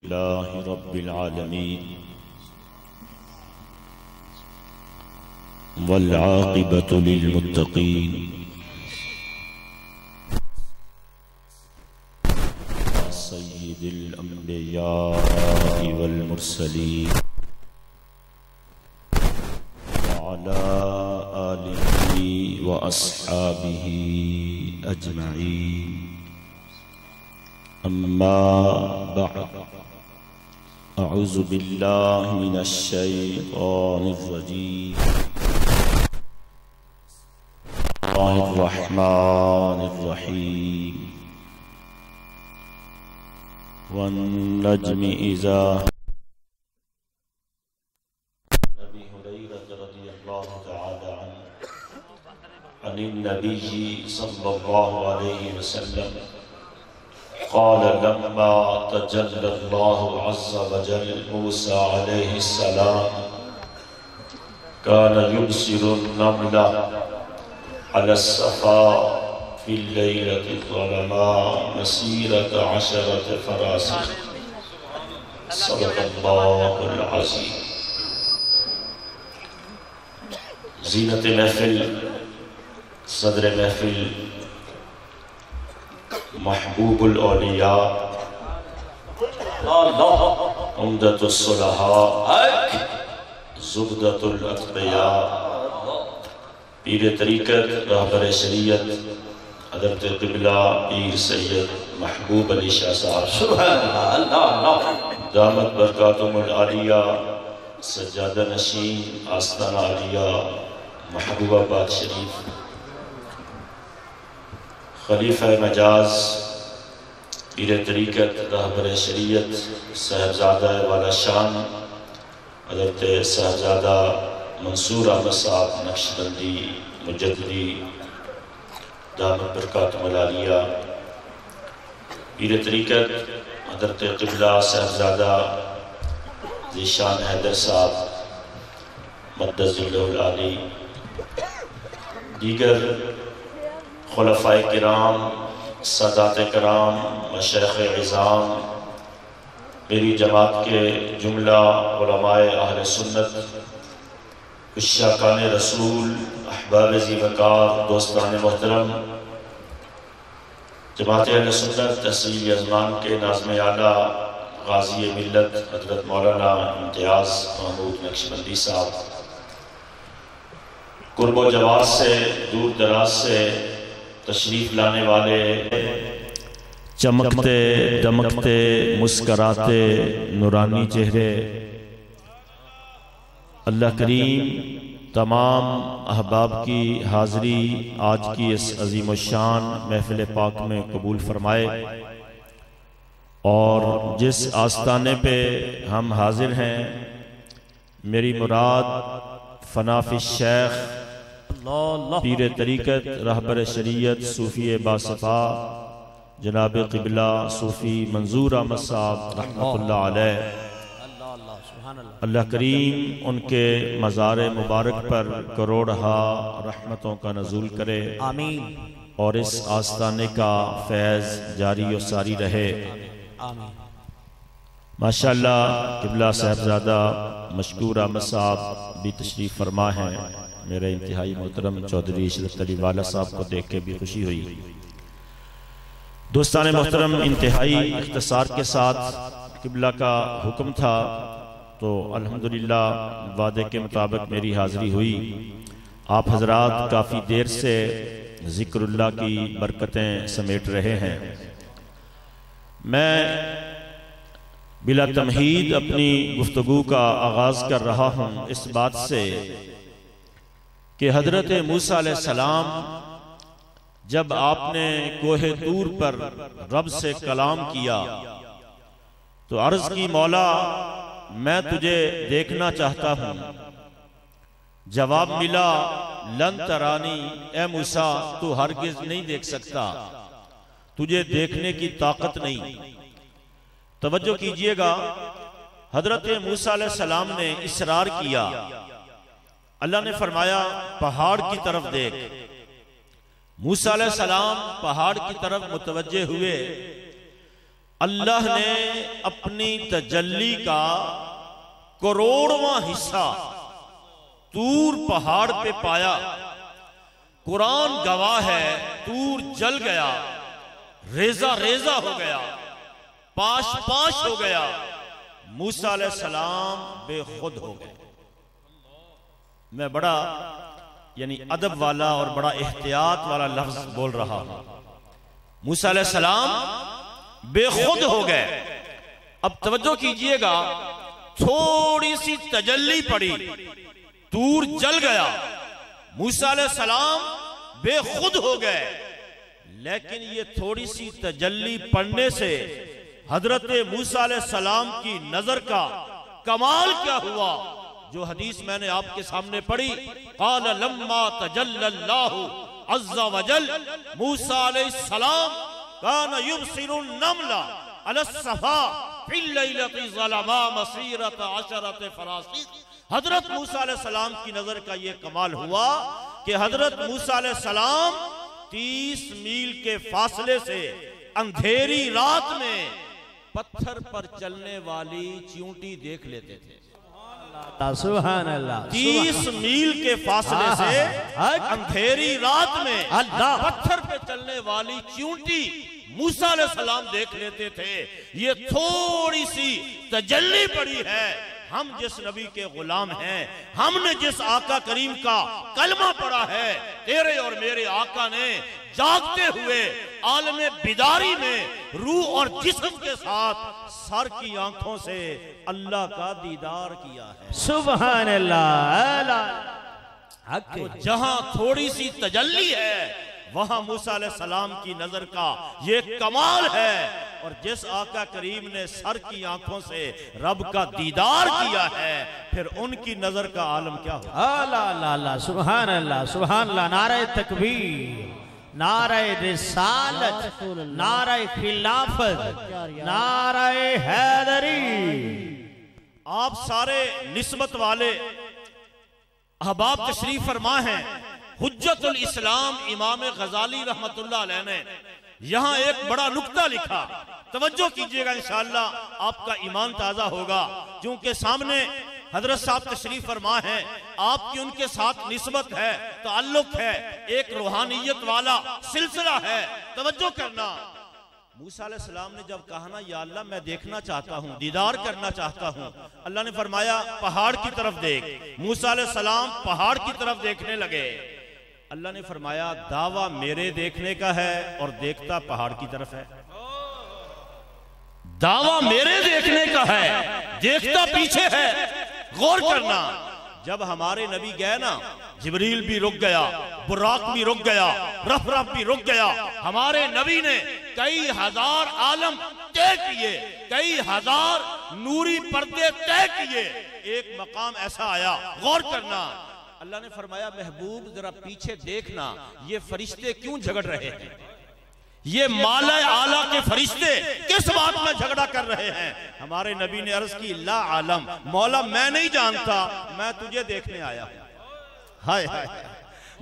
लिल्लाहि रब्बिल आलमीन वल आक़िबतु लिल मुत्तक़ीन सय्यिदिल अंबिया'i वल मुरसलीन व अला आलिहि व अस्हाबिहि अजमईन। अम्मा बअद अऊज़ु बिल्लाहि मिनश शैतानिर रजीम। बिस्मिल्लाहिर्रहमानिर रहीम। वन नज्मि इज़ा नबी हुरैरा रज़ियल्लाहु तआला अन्हु अनिन नबी सल्लल्लाहु अलैहि वसल्लम क़ाल लम्मा तजल्लल्लाहु अज़्ज़ व जल मूसा अलैहिस्सलाम कान युबसिरु नमला अलस्सफ़ा फ़िल लैलति ज़लमा मसीरत अशरत फ़रासिख़ सदक़ल्लाहुल अज़ीम। ज़ीनत महफ़िल, सदर महफ़िल, महबूबुल औलिया, उम्दतुस सुलहा, ज़ुबदतुल अत्क़िया, पीर तरीक़त रहबर शरीयत हज़रत क़िबला पीर सैयद महबूब अली शाह साहब सुभान अल्लाह दामत बरकातुहुल आलिया, सज्जादा नशीन आस्ताना आलिया महबूबाबाद शरीफ, खलीफा मजाज पीर तरीक़त रहबर शरीयत साहबजादा वाला शान हज़रत साहबजादा मंसूर अहमद साहब नक्शबंदी मुजद्दिदी दामत बरकातुहुल आलिया, पीर तरीक़त हज़रत क़िबला साहबजादा ज़ीशान हैदर साहब मद्दज़िल्लहुल आली, दीगर खुलफ़ाए किराम, सादात किराम, मशाइख़ इज़ाम, मेरी जमात के जुमला उलमाए अहले सुन्नत, उश्शाकान रसूल, अहबाब ज़ीवकार, दोस्तान मोहतरम, जमात अहले सुन्नत तहसील यज़मान के नाज़िम आला गाज़ी मिल्लत हज़रत मौलाना इम्तियाज़ महमूद नक्शबंदी साहब, कुर्ब व जवाब से दूर दराज से तशरीफ़ लाने वाले, चमकते दमकते मुस्कराते नूरानी चेहरे, अल्लाह करीम तमाम अहबाब की हाज़री आज की इस अज़ीम शान महफ़िल पाक में कबूल फरमाए। और जिस आस्ताने पे हम हाजिर हैं, मेरी मुराद फनाफि शेख पीर तरीक़त रहबर शरीयत सूफ़ी बासफ़ा जनाब क़िबला सूफ़ी मंजूर अहमद साहब रहमतुल्लाह अलैह, अल्लाह करीम उनके मज़ार मुबारक पर करोड़हा रहमतों का नज़ूल करे, आमीन। और इस आस्ताने का फैज़ जारी और सारी रहे, आमीन। माशाअल्लाह क़िबला साहबजादा मशकूर अहमद साहब भी तशरीफ़ फरमा हैं। मेरे इंतहाई मोहतरम चौधरी इशरत अली वाला साहब को देख के भी खुशी हुई। दोस्तान मोहतरम, इंतहाई इख्तिसार के साथ क़िबला का हुक्म था तो अल्हम्दुलिल्लाह वादे के मुताबिक मेरी हाज़िरी हुई। आप हजरात काफ़ी देर से ज़िक्रुल्लाह की बरकतें समेट रहे हैं। मैं बिला तमहीद अपनी गुफ्तगू का आगाज़ कर रहा हूँ इस बात से कि हज़रत मूसा अलैहिस्सलाम जब आपने कोहे तूर पर रब से कलाम किया तो अर्ज़ की, मौला मैं तुझे देखना चाहता हूँ। जवाब मिला, लन तरानी, ए मूसा तू हरगिज़ नहीं देख सकता, तुझे देखने की ताकत नहीं। तवज्जो कीजिएगा, हजरत मूसा अलैहिस्सलाम ने इसरार किया, अल्लाह ने फरमाया पहाड़ की तरफ देख। मूसा अलैहिस्सलाम पहाड़ की तरफ मुतवज्जे हुए अल्लाह ने अपनी तजल्ली का करोड़वां हिस्सा तूर पहाड़ पे पाया। कुरान गवाह है, तूर जल गया, रेजा रेजा हो गया, पाश पाश हो गया, मूसा अलैहिस्सलाम बेखुद हो गए। मैं बड़ा यानी अदब वाला और बड़ा एहतियात वाला लफ्ज बोल रहा हूं। मूसा अलैहिस्सलाम बेखुद हो गए। अब तवज्जो कीजिएगा, थोड़ी सी तजल्ली पड़ी, तूर जल गया, मूसा अलैहिस्सलाम बेखुद हो गए। लेकिन ये थोड़ी सी तजल्ली पड़ने से हजरत मूसा अलैहिस्सलाम की नजर का कमाल क्या हुआ, जो हदीस मैंने आपके सामने पढ़ी। क़ाल लम्मा तजल्लल्लाहु अज़्ज़ा वजल मूसा अलैहिस्सलाम काना युबसिरुन नमला अला सफा फिल लैलति ज़लमा मसीरत अशरत फरासिख। हजरत मूसा अलैहिस्सलाम की नजर का यह कमाल हुआ कि हजरत मूसा अलैहिस्सलाम 30 मील के फासले से अंधेरी रात में पत्थर पर चलने वाली चींटी देख लेते थे। सुभान अल्लाह। 30 मील के फासले से अंधेरी रात में पत्थर पे चलने वाली चींटी मूसा अलैहिस्सलाम देख लेते थे। ये थोड़ी सी तजल्ली पड़ी है। हम जिस नबी के गुलाम हैं, हमने जिस आका करीम का कलमा पढ़ा है, तेरे और मेरे आका ने जागते हुए आलमे बिदारी में रूह और जिस्म के साथ सर की आंखों से अल्लाह का दीदार किया है। सुभान अल्लाह। तो जहां थोड़ी सी तजल्ली है वहां मूसा अलैहिस्सलाम की नजर का ये कमाल है। और जिस आका करीम ने सर की आंखों से रब का दीदार किया है, फिर उनकी नजर का आलम क्या हो। अल्लाह सुभान अल्लाह सुभान अल्लाह। नारे तकबीर, नारे रिसालत, नारे खिलाफत, नारे हैदरी। आप सारे निस्बत वाले अहबाब तशरीफ फरमा हैं। हुज्जतुल इस्लाम इमाम गजाली रहमतुल्लाह अलैह ने यहां एक बड़ा नुक्ता लिखा। तवज्जो कीजिएगा, इंशाअल्लाह आपका ईमान ताजा होगा। क्योंकि सामने हजरत साहब तशरीफ फरमा है, आपकी उनके साथ निस्बत है, ताल्लुक है, एक रूहानियत वाला सिलसिला है। तवज्जो करना। मूसा अलैहिस्सलाम ने जब कहा ना, या अल्लाह मैं देखना चाहता हूँ, दीदार करना चाहता हूँ, अल्लाह ने फरमाया पहाड़ की तरफ देख। मूसा अलैहिस्सलाम पहाड़ की तरफ देखने लगे। अल्लाह ने फरमाया दावा मेरे देखने का है और देखता पहाड़ की तरफ है। दावा मेरे देखने का है, देखता पीछे है। गौर करना, जब हमारे नबी गए ना, जिब्रील भी रुक गया, बुराक भी रुक गया, रफ रफ भी रुक गया। हमारे नबी ने कई हजार आलम तय किए, कई हजार नूरी पर्दे तय किए। एक मकाम ऐसा आया, गौर करना, अल्लाह ने फरमाया महबूब जरा पीछे देखना, ये फरिश्ते क्यों झगड़ रहे हैं, ये माला आला के फरिश्ते किस बात में झगड़ा कर रहे हैं। हमारे नबी ने अर्ज की ला आलम, मौला मैं नहीं जानता, मैं तुझे देखने आया हूं। हाय हाय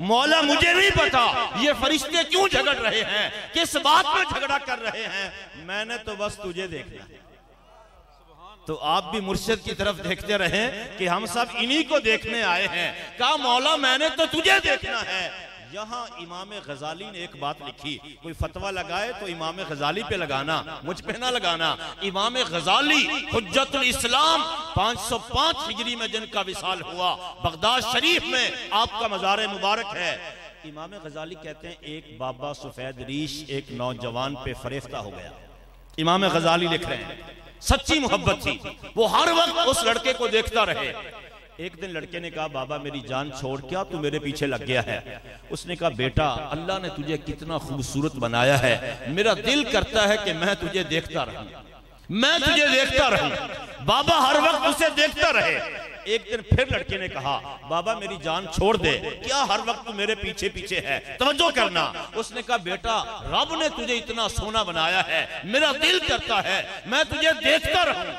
मौला मुझे नहीं पता ये फरिश्ते क्यों झगड़ रहे हैं, किस बात में झगड़ा कर रहे हैं, मैंने तो बस तुझे देखना है। तो आप भी मुर्शिद की तरफ देखते रहें कि हम सब इन्हीं को देखने आए हैं। कहा मौला मैंने तो तुझे देखना है। यहाँ इमाम गजाली ने एक बात लिखी, कोई फतवा लगाए तो इमाम गजाली पे लगाना, मुझ पे ना लगाना। इमाम गजाली हुज्जतुल इस्लाम 505 हिजरी में जिनका विसाल हुआ, बगदाद शरीफ में आपका मज़ार मुबारक है। इमाम गजाली कहते हैं एक बाबा सफेद रीश एक नौजवान पे फरेफ्ता हो गया। इमाम गजाली लिख रहे हैं सच्ची मोहब्बत थी, वो हर वक्त उस लड़के को देखता रहे। एक दिन लड़के ने कहा बाबा मेरी जान छोड़, क्या तू मेरे पीछे लग गया है। उसने कहा बेटा अल्लाह ने तुझे कितना खूबसूरत बनाया है, मेरा दिल करता है कि मैं तुझे देखता रहूं, मैं तुझे देखता रहूं। बाबा हर वक्त उसे देखता रहे। एक दिन फिर लड़के ने कहा बाबा मेरी जान छोड़ दे, क्या हर वक्त तू मेरे पीछे पीछे है। तवज्जो करना, उसने कहा बेटा रब ने तुझे इतना सोना बनाया है, मेरा दिल करता है मैं तुझे देखता रहूं।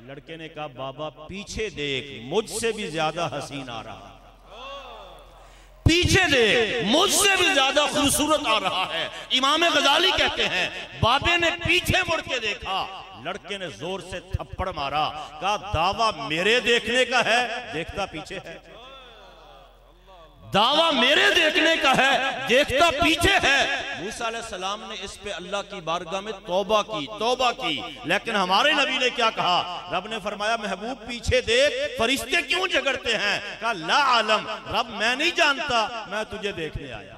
लड़के ने कहा बाबा पीछे देख, मुझसे भी ज्यादा हसीन आ रहा, पीछे देख, मुझसे भी ज्यादा खूबसूरत आ रहा है। इमाम गजाली कहते हैं बाबे ने पीछे मुड़ के देखा, लड़के ने जोर से थप्पड़ मारा, कहा दावा मेरे देखने का है, देखता पीछे है। दावा मेरे देखने का है, देखता पीछे है। मूसा अलैहिस्सलाम ने इस पे अल्लाह की बारगाह में तौबा की। लेकिन हमारे नबी ने क्या कहा? रब ने फरमाया महबूब पीछे देख, फरिश्ते क्यों झगड़ते हैं? कहा ला आलम, रब मैं नहीं जानता, मैं तुझे देखने आया।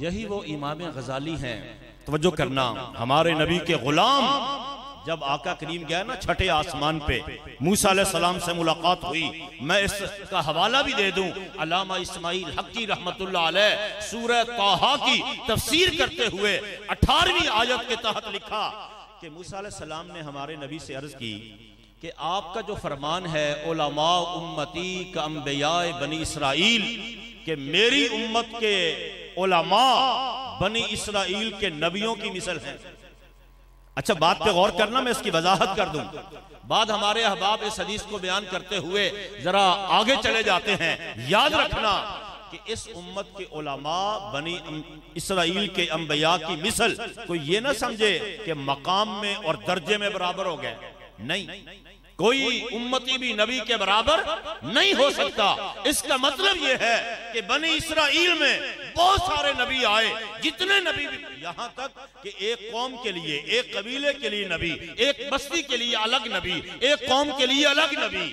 यही वो इमाम गजाली हैं। तवज्जो करना, हमारे नबी के गुलाम जब आका करीम गया ना छठे आसमान पे, मूसा अलैहिस्सलाम से मुलाकात हुई। मैं इसका हवाला भी दे दूं, अल्लामा इस्माइल हक्की रहमतुल्लाह अलैह सूरह ताहा की तफसीर करते हुए 18वीं आयत के तहत लिखा कि मूसा अलैहिस्सलाम ने हमारे नबी से अर्ज की कि आपका जो फरमान है उलमा उम्मती का अंबियाए बनी इसराइल, कि मेरी उम्मत के उलमा बनी इसराइल के नबियों की मिसल है। अच्छा, बात पे गौर करना, मैं इसकी वजाहत कर दूं। बाद हमारे अहबाब इस हदीस को बयान करते हुए जरा आगे चले जाते हैं। याद रखना कि इस उम्मत के उलमा बनी इसराइल के अंबिया की मिसल, कोई ये ना समझे कि मकाम में और दर्जे में बराबर हो गए। नहीं, कोई उम्मती भी नबी के बराबर नहीं हो सकता। इसका मतलब यह है कि बनी इसराइल में बहुत सारे नबी आए, जितने नबी भी, यहां तक कि एक कौम के लिए, एक कबीले के लिए नबी, एक बस्ती के लिए अलग नबी, एक कौम के लिए अलग नबी,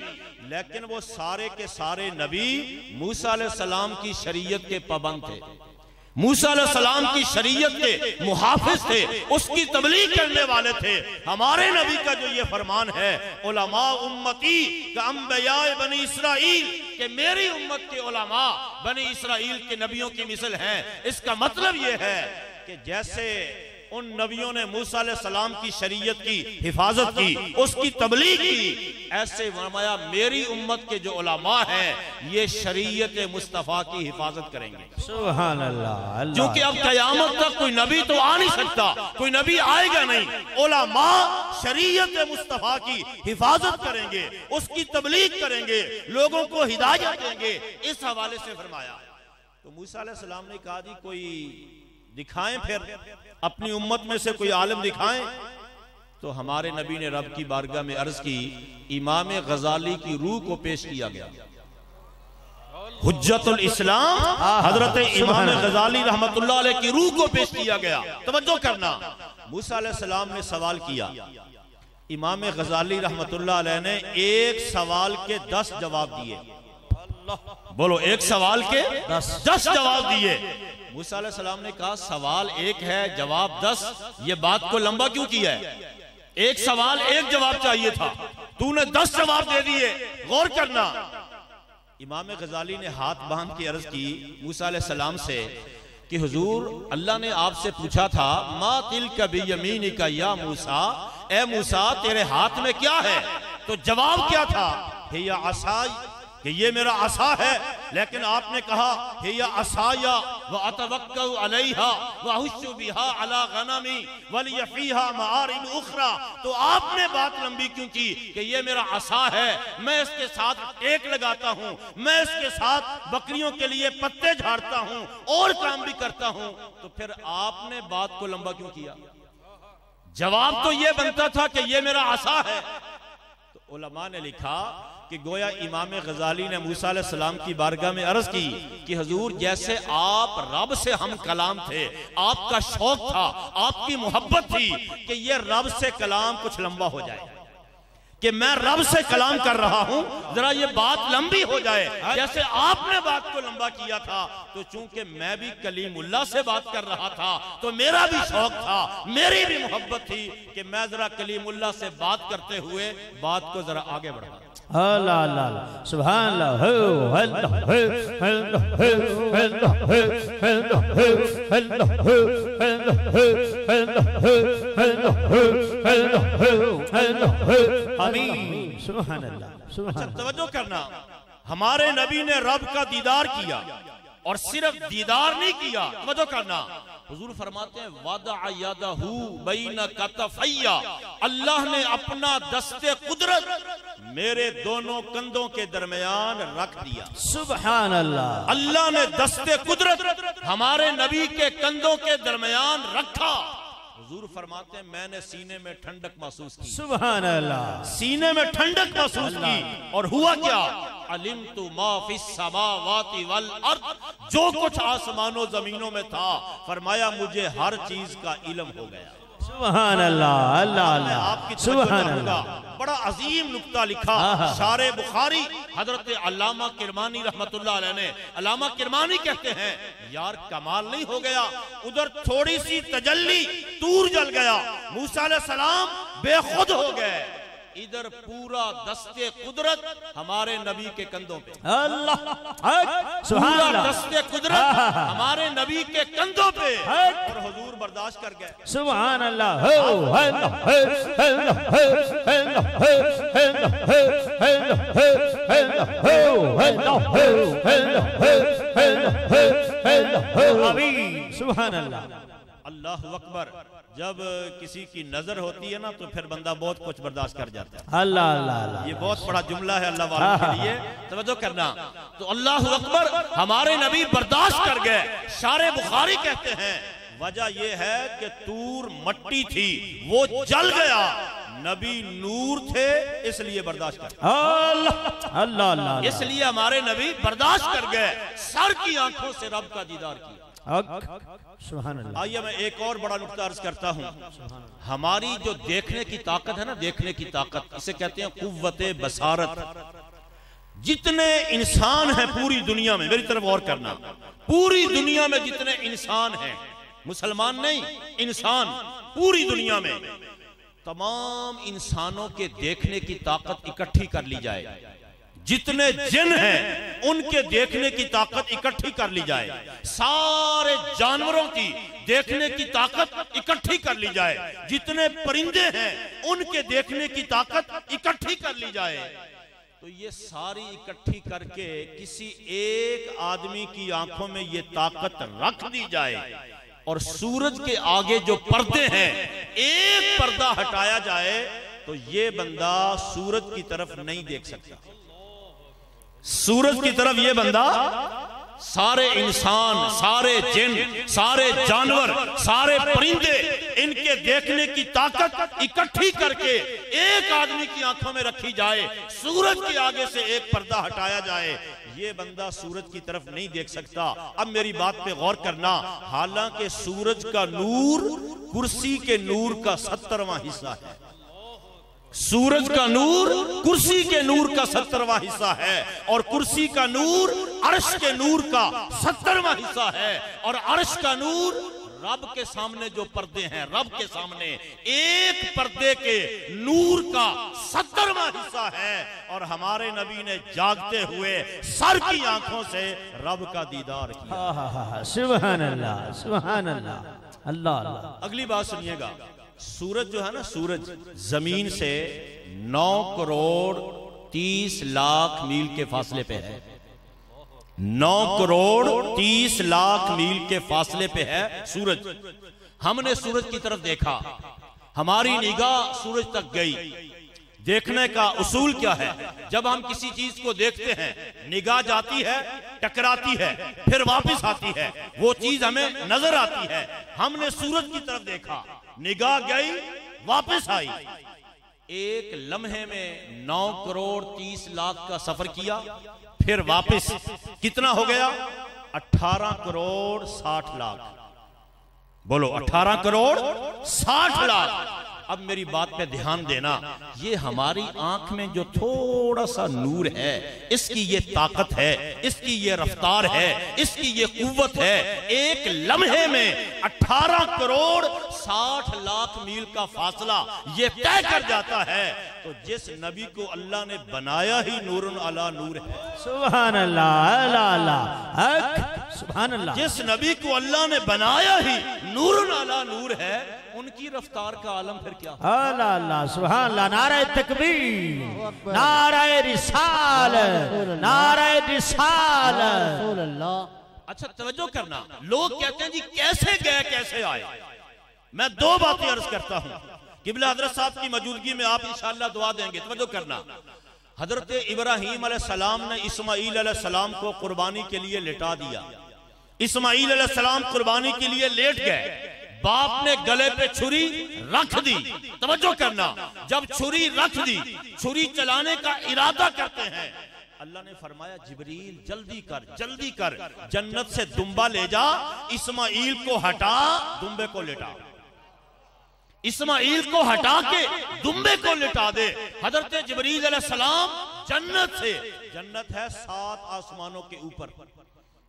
लेकिन वो सारे के सारे नबी मूसा अलैहिस्सलाम की शरीयत के पाबंद थे, मूसा अलैहिस्सलाम की शरीयत के मुहाफिज थे, उसकी तबलीग करने वाले थे। हमारे नबी का जो ये फरमान है उलमा उम्मती का अंबियाए बनी इसराइल, कि मेरी उम्मत के उलमा बनी इसराइल के नबियों की मिसल हैं, इसका मतलब ये है कि जैसे उन नबियों ने मूसा अलैहिस्सलाम की शरीयत की हिफाजत की, उसकी तबलीग की, ऐसे फरमाया मेरी उम्मत के जो उलमा हैं ये शरीयत मुस्तफा की हिफाजत करेंगे। सुभान अल्लाह। क्योंकि अब क़यामत तक कोई नबी तो आ नहीं सकता, कोई नबी आएगा नहीं, उलमा शरीयत मुस्तफा की हिफाजत करेंगे, उसकी तबलीग करेंगे, लोगों को हिदायत देंगे। इस हवाले से फरमाया। तो मूसा अलैहिस्सलाम ने कहा जी कोई दिखाएं, फिर अपनी उम्मत में से कोई आलिम दिखाएं। तो हमारे नबी ने रब की बारगाह में अर्ज की, इमाम गजाली की रूह को पेश किया गया। हुज्जतुल इस्लाम हजरत इमाम गजाली रहमतुल्लाह अलैह की रूह को पेश किया गया। तवज्जो करना, मूसा अलैहिस्सलाम ने सवाल किया, इमाम गजाली रहमतुल्लाह अलैह ने एक सवाल के 10 जवाब दिए। बोलो, एक सवाल के 10 जवाब दिए। मूसा अलैहिस्सलाम ने कहा सवाल एक है, जवाब 10, ये बात को लंबा क्यों किया है? एक सवाल एक जवाब चाहिए था, तूने 10 जवाब दे दिए। गौर करना, इमाम गजाली ने हाथ बांध के अर्ज की मूसा अलैहिस्सलाम से कि हुजूर अल्लाह ने आपसे पूछा था मा तिलका बियमीनिका या मूसा, ए मूसा तेरे हाथ में क्या है? तो जवाब क्या था? हिया असाई, कि ये मेरा असा है। लेकिन आपने कहा हिया असाया व अतवक्कउ अलैहा व अहुश्शु बिहा अला गनमी व लिया फीहा मआरिब उखरा। तो आपने बात लंबी क्यों की कि ये मेरा असा है, मैं इसके साथ टेक लगाता हूं, मैं इसके साथ बकरियों के लिए पत्ते झाड़ता हूं और काम भी करता हूं। तो फिर आपने बात को लंबा क्यों किया? जवाब तो ये बनता था कि ये मेरा असा है। तो उलमा ने लिखा कि गोया इमाम गजाली ने मूसा अलैहिस्सलाम की बारगाह में अर्ज की कि हुजूर जैसे आप रब से हम कलाम थे, आपका शौक था, आपकी मोहब्बत थी कि ये रब से कलाम कुछ लंबा हो जाए, कि मैं रब से कलाम कर रहा हूं, जरा ये बात लंबी हो जाए। जैसे आपने बात को लंबा किया था, तो चूंकि मैं भी कलीमुल्लाह से बात कर रहा था, तो मेरा भी शौक था, मेरी भी मोहब्बत थी कि मैं जरा कलीमुल्लाह से बात करते हुए बात को जरा आगे बढ़ा। अल्लाह अल्लाह सुभान अल्लाह आमीन सुभान अल्लाह। अच्छा तवज्जो करना, हमारे नबी ने रब का दीदार किया और सिर्फ दीदार नहीं किया। तवज्जो करना, हुजूर फरमाते हैं वादा यदहू बैन कतफैया, अल्लाह ने अपना दस्ते कुदरत मेरे दोनों कंधों के दरमियान रख दिया। सुभान अल्लाह। अल्लाह ने दस्ते कुदरत हमारे नबी के कंधों के दरमियान रखा। हुजूर फरमाते हैं मैंने सीने में ठंडक महसूस की। सुभान अल्लाह। सीने में ठंडक महसूस की और हुआ क्या? अलिमतु मा फिस समावाति वल अर्द, जो कुछ आसमानों जमीनों में था, फरमाया मुझे हर चीज का इल्म हो गया। सुभान अल्लाह। अल्लाह अल्लाह। आपकी सुभान अल्लाह। बड़ा अजीम नुक्ता लिखा शारे बुखारी हजरत अल्लामा किरमानी रहमतुल्लाह अलैह ने। अल्लामा किरमानी कहते हैं यार कमाल नहीं हो गया, उधर थोड़ी सी तजल्ली, तूर जल गया, मूसा अलैहि सलाम बेखुद हो गए, इधर पूरा दस्ते कुदरत हमारे नबी के कंधों पे। अल्लाह। पूरा दस्ते कुदरत हमारे नबी के कंधों पे, और हुजूर बर्दाश्त कर गए। सुभान अल्लाह। सुभान अल्लाह। अल्लाह अकबर। जब किसी की नजर होती है ना तो फिर बंदा बहुत कुछ बर्दाश्त कर जाता है। अल्लाह अल्लाह। ये बहुत बड़ा जुमला है अल्लाह वालों के लिए, तवज्जो करना। तो अल्लाह अकबर, हमारे नबी बर्दाश्त कर गए। शारे बुखारी कहते हैं वजह यह है कि तूर मट्टी थी, वो जल गया, नबी नूर थे, इसलिए बर्दाश्त कर। अल्लाह अल्लाह अल्लाह। इसलिए हमारे नबी बर्दाश्त कर गए, सर की आंखों से रब का दीदार किया। सुभान अल्लाह। आइए मैं एक और बड़ा नुक्ता अर्ज करता हूं। हमारी जो देखने की ताकत है ना, देखने की ताकत, इसे कहते हैं कुव्वते बसारत। जितने इंसान हैं पूरी दुनिया में, मेरी तरफ गौर करना, पूरी दुनिया में जितने इंसान हैं, मुसलमान नहीं, इंसान पूरी दुनिया में, तमाम इंसानों के देखने की ताकत इकट्ठी कर ली जाए, जितने जिन हैं उनके देखने की ताकत इकट्ठी कर ली जाए, सारे जानवरों की देखने की ताकत इकट्ठी कर ली जाए, जितने परिंदे हैं उनके देखने की ताकत इकट्ठी कर ली जाए, तो ये सारी इकट्ठी करके किसी एक आदमी की आंखों में ये ताकत रख दी जाए और सूरज के आगे जो पर्दे हैं एक पर्दा हटाया जाए तो ये बंदा सूरज की तरफ नहीं देख सकता। सूरज की तरफ ये बंदा, सारे इंसान, सारे जिन, सारे जानवर, सारे परिंदे, इनके देखने की ताकत इकट्ठी करके एक आदमी की आंखों में रखी जाए, सूरज के आगे से एक पर्दा हटाया जाए, ये बंदा सूरज की तरफ नहीं देख सकता। अब मेरी बात पे गौर करना, हालांकि सूरज का नूर कुर्सी के नूर का 70वां हिस्सा है, सूरज का नूर कुर्सी के नूर का 70वां हिस्सा है, और कुर्सी का नूर अर्श के नूर का 70वां हिस्सा है, और अर्श का नूर रब के सामने जो पर्दे हैं, रब के सामने एक पर्दे के नूर का 70वां हिस्सा है, और हमारे नबी ने जागते हुए सर की आंखों से रब का दीदार किया। सुभान अल्लाह, सुभान अल्लाह, अल्लाह अल्लाह। अगली बात सुनिएगा, सूरज जो है ना, सूरज जमीन से 9 करोड़ 30 लाख मील के फासले पे है, 9 करोड़ 30 लाख मील के फासले पे है सूरज। हमने सूरज की तरफ देखा, हमारी निगाह सूरज तक गई। देखने का उसूल क्या है? जब हम किसी चीज को देखते हैं, निगाह जाती है, टकराती है, फिर वापस आती है, वो चीज हमें नजर आती है। हमने सूरज की तरफ देखा, निगाह गई, वापस आई, एक लम्हे में 9 करोड़ 30 लाख का सफर किया, फिर वापस कितना हो गया? 18 करोड़ 60 लाख। बोलो 18 करोड़ 60 लाख। अब मेरी बात पे ध्यान देना, ये हमारी आंख में जो थोड़ा सा नूर है, इसकी ये ताकत है, इसकी ये रफ्तार है, इसकी ये कुव्वत है, एक लम्हे में 18 करोड़ 60 लाख मील का फासला ये तय कर जाता है। तो जिस नबी को अल्लाह ने बनाया ही नूरुन अला नूर है, सुभान अल्लाह, अल्लाह अल्लाह, सुभान अल्लाह, जिस नबी को अल्लाह ने बनाया ही नूरुन अला नूर है, उनकी रफ्तार का आलम फिर क्या? अल्लाह अल्लाह, सुभान अल्लाह, नारे तकबीर, नारे रिसाल, नारे रिसाल। अच्छा तवज्जो करना, लोग कहते हैं जी कैसे गए कैसे आए। मैं 2 बातें अर्ज करता हूं, किबला हजरत साहब की मौजूदगी में आप इंशाअल्लाह दुआ देंगे। तवज्जो करना, हजरत इब्राहीम अलैहिस्सलाम ने इस्माईल अलैहिस्सलाम को कुर्बानी के लिए लेटा दिया। इस्माईल अलैहिस्सलाम कुर्बानी के लिए लेट गए, बाप ने गले पे छुरी रख दी। तवज्जो करना, जब छुरी रख दी, छुरी चलाने का इरादा करते हैं, अल्लाह ने फरमाया जिब्रील जल्दी कर, जन्नत से दुम्बा ले जा, इस्माईल को हटा, दुम्बे को लेटा। इस्माईल को हटा के दुम्बे को लेटा दे। हजरत जिब्रील अलैहिस्सलाम जन्नत से, जन्नत है 7 आसमानों के ऊपर,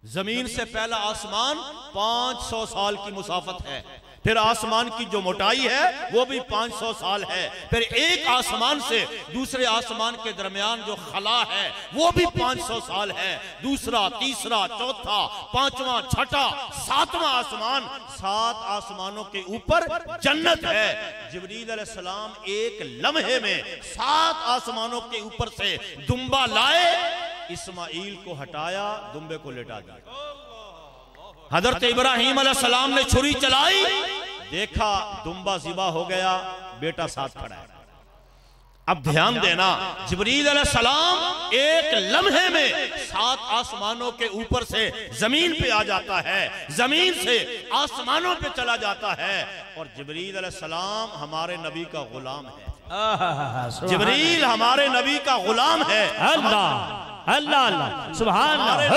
जमीन से पहला आसमान 500 साल की मुसाफत है, फिर आसमान की जो मोटाई है वो भी 500 साल है, फिर एक आसमान से दूसरे आसमान के दरमियान जो खला है वो भी 500 साल है, दूसरा, तीसरा, चौथा, पांचवा, छठा, 7वां आसमान, 7 आसमानों के ऊपर जन्नत है। जिब्रील अलैहिस्सलाम एक लम्हे में 7 आसमानों के ऊपर से दुम्बा लाए, इस्माईल को हटाया, दुम्बे को लेटा दिया। हजरत इब्राहीम अलैहिस्सलाम ने छुरी चलाई, देखा दुम्बा ज़िबा हो गया, बेटा साथ खड़ा है। अब ध्यान देना, जिब्रील अलैहिस्सलाम एक लम्हे में 7 आसमानों के ऊपर से जमीन पे आ जाता है, जमीन से आसमानों पे चला जाता है, और जिब्रील अलैहिस्सलाम हमारे नबी का गुलाम है। जिब्रील हमारे नबी का गुलाम है। अल्लाह अल्लाह अल्लाह सुभान अल्लाह।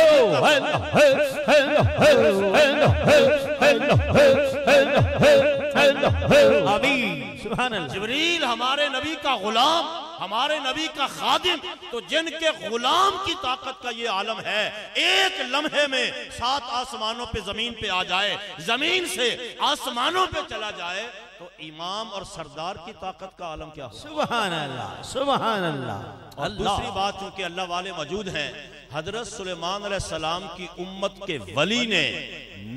जिब्रील हमारे नबी का गुलाम, हमारे नबी का खादिम, तो जिनके गुलाम की ताकत का ये आलम है, एक लम्हे में 7 आसमानों पे जमीन पे आ जाए, जमीन से आसमानों पे चला जाए, तो इमाम और सरदार की ताकत का आलम क्या हो। सुभान अल्लाह सुभान अल्लाह। और दूसरी बात, चूंकि अल्लाह वाले मौजूद हैं, हजरत सुलेमान अलैहिस्सलाम की उम्मत के वली ने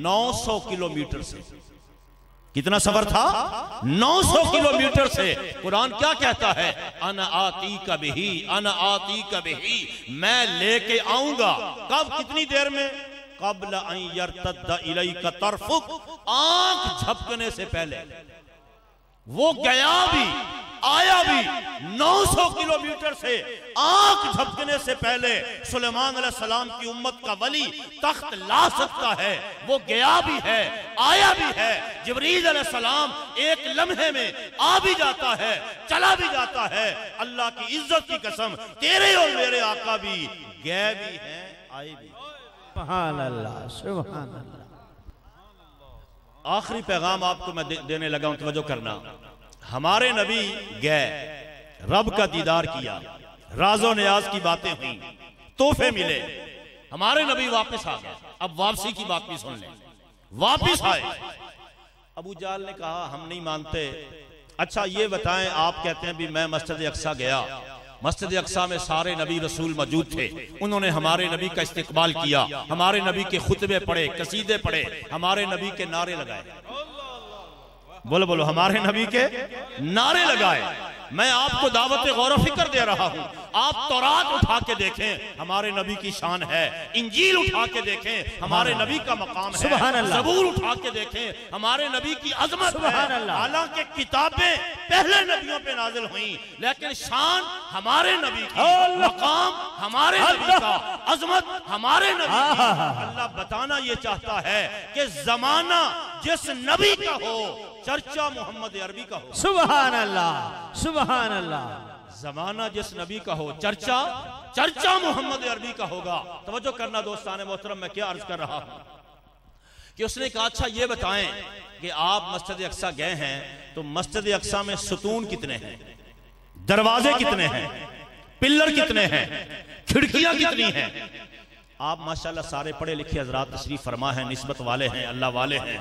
900 किलोमीटर से, कितना सफर था, 900 किलोमीटर से, कुरान क्या कहता है, अन आती कभी, अन आती कभी, मैं लेके आऊंगा। कब, कितनी देर में, कब्ल अन यरतद्द इलैका तरफुक, आंख झपकने से पहले। वो गया भी आया भी 900 किलोमीटर से, आंख झपकने से पहले सुलेमान अलैहिस्सलाम की उम्मत का वली तख्त ला सकता है। वो गया भी है, आया भी है। जिब्रील अलैहिस्सलाम एक लम्हे में आ भी जाता है, चला भी जाता है। अल्लाह की इज्जत की कसम, तेरे और मेरे आका भी गए भी हैं, आए भी। सुभान अल्लाह सुभान अल्लाह। आखिरी पैगाम आपको मैं देने लगा हूं, तवज्जो करना। हमारे नबी गए, रब का दीदार किया, राजो नियाज की बातें हुई, तोहफे मिले, हमारे नबी वापस आ गए। अब वापसी की बात भी सुन लें। वापस आए, अबू जाल ने कहा हम नहीं मानते। अच्छा ये बताएं, आप कहते हैं भी मैं मस्जिद अक्सा गया, मस्जिद अक्सा में सारे नबी रसूल मौजूद थे, उन्होंने हमारे नबी का इस्तिकबाल किया, हमारे नबी के खुतबे पढ़े, कसीदे पढ़े, हमारे नबी के नारे लगाए। बोलो बोलो, हमारे नबी के नारे लगाए। मैं आपको दावत गौर फिक्र दे रहा हूं। आप तौरात उठा के देखें, हमारे नबी की शान है। इंजील उठा के देखें, हमारे नबी का मकाम है। ज़बूर उठा के देखें, हमारे नबी की अजमत है। हालांकि किताबें पहले नबियों पे नाजिल हुई, लेकिन शान हमारे नबी की, मकाम हमारे नबी का, अजमत हमारे नबी की। अल्लाह बताना ये चाहता है कि जमाना जिस नबी का हो, चर्चा मोहम्मद अरबी का हो। सुभान अल्लाह सुभान अल्लाह। जमाना जिस नबी का हो, चर्चा मोहम्मद अरबी का होगा। तवज्जो करना दोस्तान मोहतरम, मैं क्या अर्ज कर रहा हूं कि उसने कहा अच्छा ये बताएं कि आप मस्जिद अक्सा गए हैं, तो मस्जिद अक्सा में सुतून कितने हैं, दरवाजे कितने हैं, पिल्लर कितने हैं, खिड़कियां कितनी हैं। आप माशाल्लाह सारे पढ़े लिखे हजरात तशरीफ फरमा हैं, निस्बत वाले हैं, अल्लाह वाले हैं।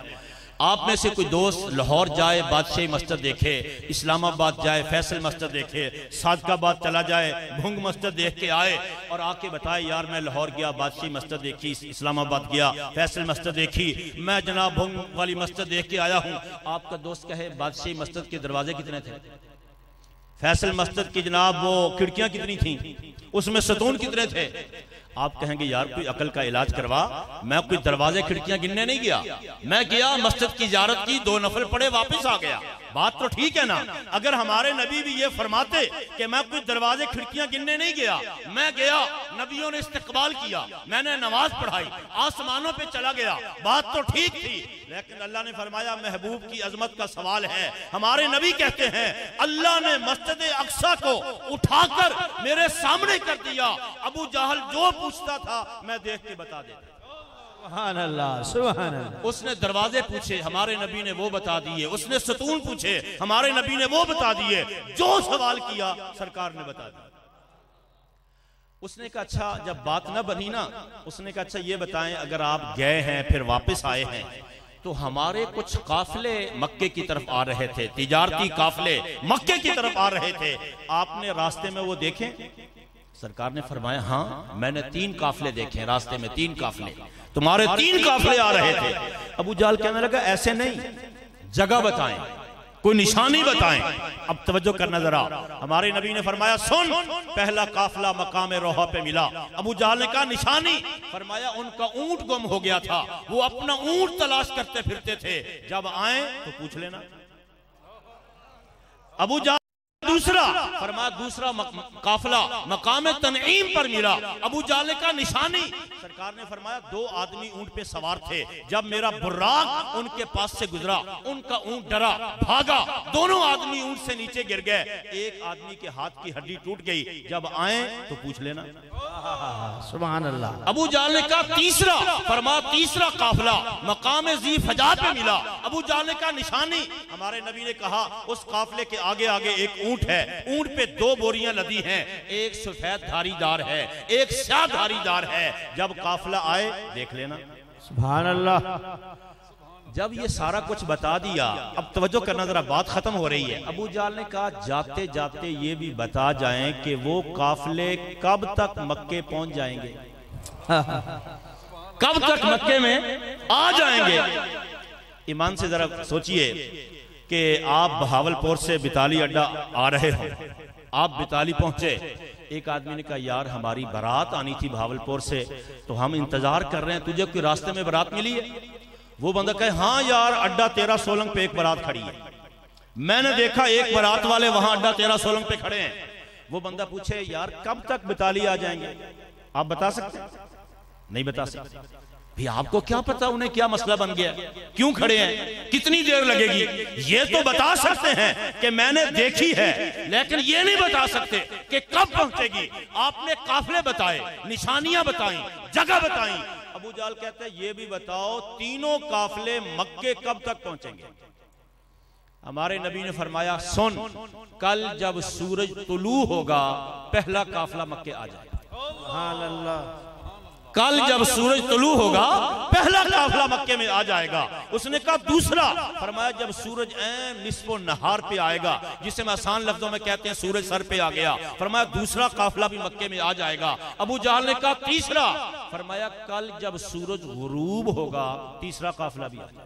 आप में से कोई दोस्त लाहौर जाए, बादशाही मस्जिद देखे, इस्लामाबाद जाए, फैसल मस्जिद देखे, सादकाबाद चला जाए, भुंग मस्जिद देख के आए और आके बताए यार मैं लाहौर गया, बादशाही मस्जिद देखी, इस्लामाबाद गया, फैसल मस्जिद देखी, मैं जनाब भुंग वाली मस्जिद देख के आया हूँ। आपका दोस्त कहे बादशाही मस्जिद के दरवाजे कितने थे, फैसल मस्जिद की जनाब वो खिड़कियां कितनी थी, उसमें सतून कितने थे। आप कहेंगे यार कोई अकल का इलाज करवा, मैं कोई दरवाजे खिड़कियां गिनने नहीं गया, मैं गया मस्जिद की ज़ियारत की, 2 नफल पढ़े, वापस आ गया। बात तो ठीक है ना। अगर हमारे नबी भी ये फरमाते कि मैं कुछ दरवाजे खिड़कियां गिनने नहीं गया, मैं गया, नबियों ने इस्तकबाल किया, मैंने नमाज पढ़ाई, आसमानों पे चला गया, बात तो ठीक थी। लेकिन अल्लाह ने फरमाया महबूब की अजमत का सवाल है। हमारे नबी कहते हैं अल्लाह ने मस्जिद अक्सा को उठाकर मेरे सामने कर दिया, अबू जहल जो पूछता था मैं देख के बता देता। सुभान अल्लाह, सुभान अल्लाह। उसने दरवाजे पूछे, हमारे नबी ने वो बता दिए। उसने सतून पूछे, हमारे नबी ने वो बता दिए। जो सवाल किया सरकार ने बता दिया। उसने कहा अच्छा जब बात ना बनी ना, उसने कहा अच्छा ये बताएं अगर आप गए हैं फिर वापस आए हैं तो हमारे कुछ काफिले मक्के की तरफ आ रहे थे, तिजारती काफिले मक्के की तरफ आ रहे थे, आपने रास्ते में वो देखे? सरकार ने फरमाया हाँ मैंने 3 काफिले देखे, रास्ते में 3 काफिले, तुम्हारे 3 काफिले आ रहे थे। अबू जहल कहने लगा ऐसे नहीं, जगह बताएं, कोई निशानी बताएं। अब तवज्जो करना जरा, हमारे नबी ने फरमाया सुन, पहला काफिला मकाम रोहा पे मिला। अबू जहल ने कहा निशानी? फरमाया उनका ऊंट गुम हो गया था, वो अपना ऊंट तलाश करते फिरते थे, जब आए तो पूछ लेना। अबू जहल दूसरा, फरमाया दूसरा काफिला मकाम तनईम पर मिला। अबू जहल का निशानी? सरकार ने फरमाया 2 आदमी ऊंट पे सवार थे, जब मेरा बुर्राक उनके पास से गुजरा उनका ऊंट डरा, भागा, दोनों आदमी ऊंट से नीचे गिर गए, एक आदमी के हाथ की हड्डी टूट गई, जब आए तो पूछ लेना। सुभान अल्लाह। अबू जहल ने कहा तीसरा, फरमाया तीसरा काफिला मकाम ज़ी फजा पे मिला। अबू जहल का निशानी? हमारे नबी ने कहा उस काफिले के आगे आगे एक ऊंट है, ऊंट पे 2 बोरियां लदी हैं, एक सफेद धारीदार है, एक स्याह धारीदार है, जब काफिला आए देख लेना। सुभान अल्लाह। जब ये सारा कुछ बता दिया, अब तवज्जो करना जरा, बात खत्म हो रही है। अबू जहल ने कहा जाते जाते ये भी बता जाएं कि वो काफिले कब तक मक्के पहुंच जाएंगे, कब तक मक्के में आ जाएंगे। ईमान से जरा सोचिए कि आप बहावलपुर से बिताली अड्डा आ रहे हो, आप बिताली पहुंचे, एक आदमी ने कहा यार हमारी बारात आनी थी बहावलपुर से, तो हम इंतजार कर रहे हैं, तुझे कोई रास्ते में बारात मिली है? वो बंदा कहे हाँ यार अड्डा 13 सोलंग पे एक बारात खड़ी है, मैंने देखा एक बारात वाले वहां अड्डा 13 सोलंग पे खड़े हैं। वो बंदा पूछे यार कब तक बिताली आ जाएंगे, आप बता सकते? नहीं बता सकते। भी आपको क्या पता उन्हें क्या मसला बन गया, क्यों खड़े हैं, कितनी देर लगेगी? ये तो बता सकते हैं कि मैंने देखी है, लेकिन ये नहीं बता सकते कि कब पहुंचेगी। आपने काफिले बताए, निशानियां बताई, जगह बताई। अबू जहल कहते हैं ये भी बताओ तीनों काफिले मक्के कब तक पहुंचेंगे? हमारे नबी ने फरमाया सुन, कल जब सूरज तुलू होगा पहला काफिला मक्के आ जाएगा। सुभान अल्लाह। कल जब सूरज तुलू होगा पहला काफिला मक्के में आ जाएगा। उसने कहा दूसरा, फरमाया जब सूरज निस्फो नहार पे आएगा, जिसे हम आसान लफ्जों में कहते हैं सूरज सर पे आ गया, फरमाया दूसरा काफिला भी मक्के में आ जाएगा। अबू जहल ने कहा तीसरा, फरमाया कल जब सूरज गुरूब होगा तीसरा काफिला भी आ जाएगा।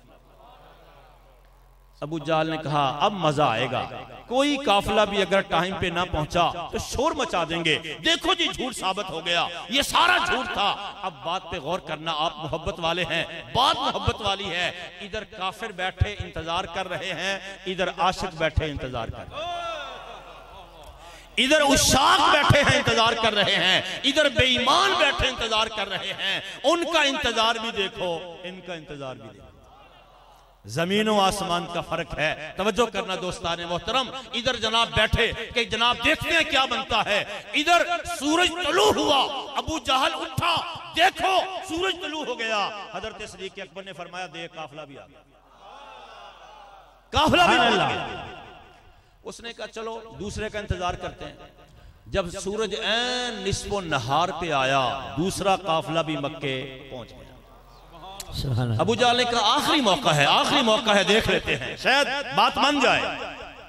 अबू जहल ने कहा अब मजा आएगा, कोई काफिला भी अगर टाइम पे ना पहुंचा तो शोर मचा देंगे, देखो जी झूठ साबित हो गया, ये सारा झूठ था। अब बात पे गौर करना, आप मोहब्बत वाले हैं, बात मोहब्बत वाली है। इधर काफिर बैठे इंतजार कर रहे हैं, इधर आशिक बैठे इंतजार कर रहे हैं, इधर उशाक बैठे हैं इंतजार कर रहे हैं, इधर बेईमान बैठे इंतजार कर रहे हैं। उनका इंतजार भी देखो, इनका इंतजार भी देखो, जमीनों आसमान का फर्क है। तवज्जो करना दोस्ताने मोहतरम, इधर जनाब बैठे कि जनाब देखते हैं क्या बनता है, इधर सूरज तुलू हुआ, अबू जहल उठा, देखो सूरज तुलू हो गया। हजरत सिद्दीक़ अकबर ने फरमाया देख काफिला भी आ गया, काफिला भी आ गया। उसने कहा चलो दूसरे का इंतजार करते हैं। जब सूरज निस्फो नहार पे आया दूसरा काफिला भी मक्के पहुंच गया। अबू जहल ने कहा आखिरी मौका है, आखिरी मौका है, देख लेते हैं शायद बात मान जाए।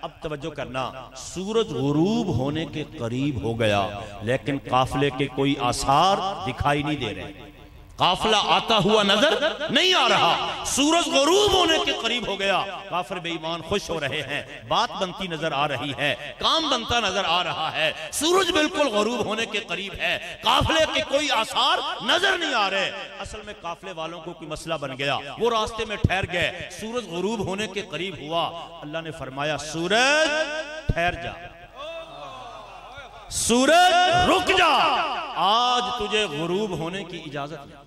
अब तवज्जो करना, सूरज गुरूब होने के करीब हो गया, लेकिन काफिले के कोई आसार दिखाई नहीं दे रहे। काफिला आता हुआ नजर नहीं आ रहा, सूरज गुरूब होने के करीब हो गया, काफिर बेईमान खुश हो रहे हैं, बात बनती नजर आ रही है, काम बनता नजर आ रहा है, सूरज बिल्कुल गुरूब होने के करीब है, काफिले के कोई आसार नजर नहीं आ रहे। असल में काफिले वालों को कोई मसला बन गया, वो रास्ते में ठहर गए, सूरज गुरूब होने के करीब हुआ, अल्लाह ने फरमाया सूरज ठहर जा, सूरज रुक जा, आज तुझे गुरूब होने की इजाजत नहीं।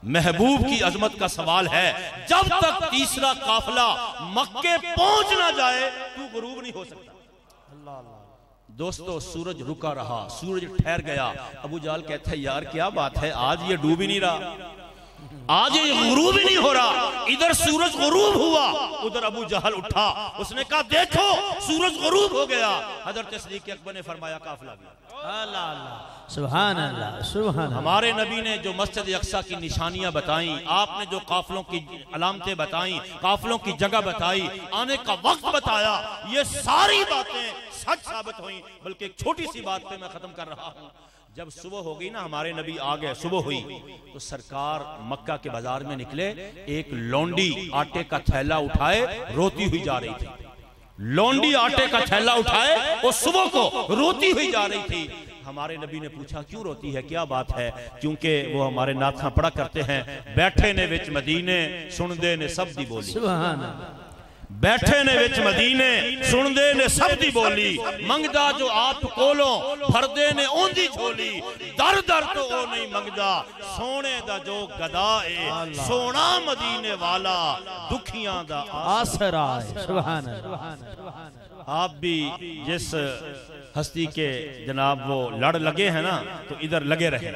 महबूब की अजमत का सवाल है, जब तक तीसरा काफिला मक्के पहुंच ना जाए तू गुरूब नहीं हो सकता। दोस्तों सूरज रुका रहा, सूरज ठहर गया। अबू जाल कहते हैं यार क्या बात है, आज ये डूब ही नहीं रहा, आज ये गुरूब ही नहीं हो रहा। इधर सूरज गुरूब हुआ, उधर अबू जहल उठा, उसने कहा देखो सूरज गुरूब हो गया। हजरत सिद्दीक़ अकबर ने फरमाया काफिला भी। सुभान अल्लाह, सुभान अल्लाह। हमारे नबी ने जो मस्जिद अक्सा की निशानियां बताई, आपने जो काफिलों की अलामतें बताई, काफिलों की जगह बताई, आने का वक्त बताया, ये सारी बातें सच साबित हुई। बल्कि एक छोटी सी बात पे मैं खत्म कर रहा हूं। जब सुबह हो गई ना, हमारे नबी आ गए, सुबह हुई तो सरकार मक्का के बाजार में निकले, एक लौंडी आटे का थैला उठाए रोती हुई जा रही थी। लौंडी आटे का थैला उठाए और सुबह को रोती हुई जा रही थी। हमारे नबी ने पूछा क्यों रोती है, क्या बात है? क्योंकि वो हमारे नाथा पढ़ा करते हैं, बैठे ने विच मदीने सुनदे ने सब दी बोली। सुभान अल्लाह। बैठे ने विच मदीने सुनदे ने सब दी बोली, मंगदा जो आप कोलों भरदे ने ओंदी झोली, दर दर तो ओ नहीं मंगदा सोने दा जो गदा ए, सोना मदीने वाला दुखियां दा आसरा है। सुभान अल्लाह। आप भी जिस हस्ती के जनाब वो लड़ लगे हैं ना, तो इधर लगे रहे,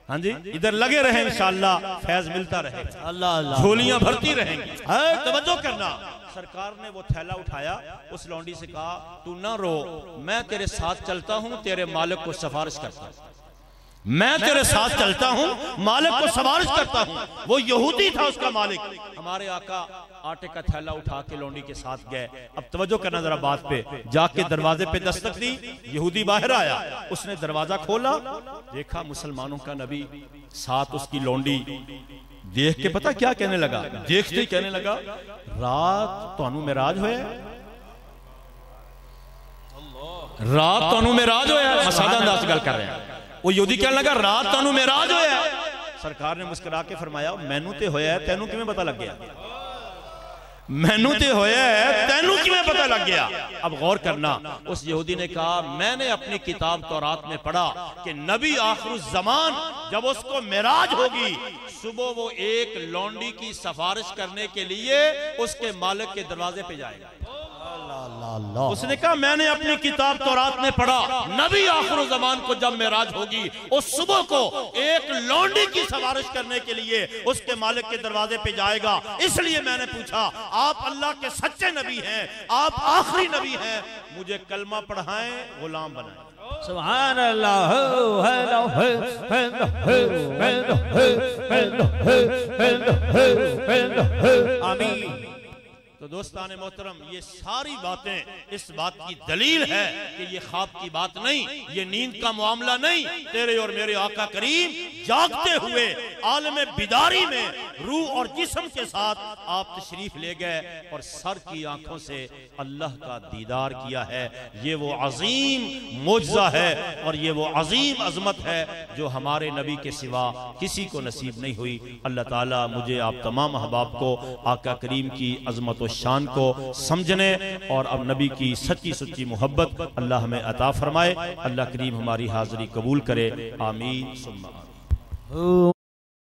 हाँ जी इधर लगे रहे, इंशाअल्लाह फैज मिलता रहे, अल्लाह अल्लाह, झोलियां भरती रहेंगी। तवज्जो करना, सरकार ने वो थैला उठाया, उस लौंडी से कहा तू ना रो, मैं तेरे साथ चलता हूं, तेरे मालिक को सिफारिश करता हूं, मैं तेरे साथ चलता हूं, मालिक को सिफारिश करता हूं। वो यहूदी था, उसका मालिक। हमारे आका आटे का थैला उठा के लौंडी के साथ गए। अब तवज्जो करना जरा बात पे, जाके दरवाजे पे दस्तक दी, यहूदी बाहर आया, उसने दरवाजा खोला, देखा मुसलमानों का नबी, साथ उसकी लौंडी। देख के पता क्या कहने लगा, देखते ही कहने लगा रात तुहानू मेराज होया, रात तुहानू मेराज होया। मसादा अंदाज गल कर रहे हैं। वो यहूदी कहने लगा रात तुहानू मेराज होया। सरकार ने मुस्कुरा के फरमाया मैनू ते होया है, तैनू किवें पता लग गया? मैनू ते होया है, तैनू किवें पता लग गया? अब गौर करना, उस यहूदी ने कहा मैंने अपनी किताब तौरात में पढ़ा कि नबी आखिरुज़ ज़मान जब उसको मेराज होगी, सुबह वो एक लौंडी की सिफारिश करने के लिए उसके मालिक के दरवाजे पे जाएगा। उसने कहा मैंने अपनी किताब तौरात में पढ़ा, नबी आखिर ज़मान को जब मेराज होगी, उस सुबह को एक लौंडी की सिफारिश करने के लिए उसके मालिक के दरवाजे पे जाएगा। इसलिए मैंने पूछा आप अल्लाह के सच्चे नबी हैं, आप आखिरी नबी हैं, मुझे कलमा पढ़ाएं, गुलाम बनाएं। सुभान अल्लाह। आमीन। तो दोस्तान मोहतरम, ये सारी बातें इस बात की दलील है कि ये ख्वाब की बात नहीं, ये नींद का मामला नहीं। तेरे और मेरे आका करीम जागते हुए आलम बिदारी में रूह और जिस्म के साथ आप तशरीफ ले गए और सर की आंखों से अल्लाह का दीदार किया है। ये वो अजीम मोजज़ा है और ये वो अजीम अजमत है जो हमारे नबी के सिवा किसी को नसीब नहीं हुई। अल्लाह ताला मुझे आप तमाम अहबाब को आका करीम की अजमत शान को समझने और अब नबी की सच्ची सच्ची मोहब्बत अल्लाह हमें अता फरमाए। अल्लाह करीम हमारी हाजिरी कबूल करे। आमीन सुम्मा आमीन।